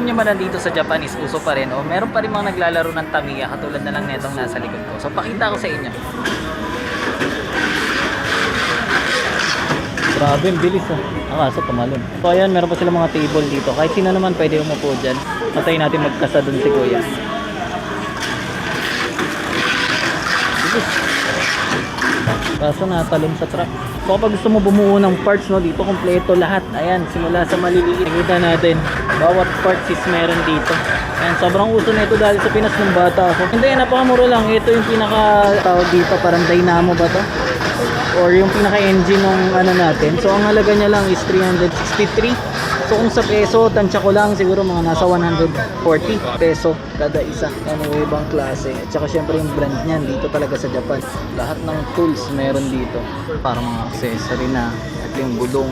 alam nyo ba nandito sa Japan is uso pa rin o meron pa rin mga naglalaro ng Tamiya katulad na lang netong nasa likod ko. So pakita ko sa inyo. Grabe, ang bilis oh. Ang aso tumalon. So ayan, meron pa sila mga table dito. Kahit sino naman pwede umupo dyan. Patayin natin magkasa dun si Kuya. Bilis. Kaso natalon sa truck. So kapag gusto mo bumuo ng parts, no, dito kompleto lahat. Ayan, simula sa maliliit. Nakita natin, bawat parts is meron dito. Ayan, sobrang uso nito dahil sa Pinas ng bata ako. Hindi, napakamura lang. Ito yung pinaka tawag dito, parang dynamo ba to? Or yung pinaka-engine ng ano natin. So ang halaga niya lang is 363. So kung sa peso, tansya ko lang siguro mga nasa 140 peso kada isa. Ano yung ibang klase. At saka syempre yung brand niyan dito talaga sa Japan. Lahat ng tools meron dito. Para mga accessory na. At yung gulong.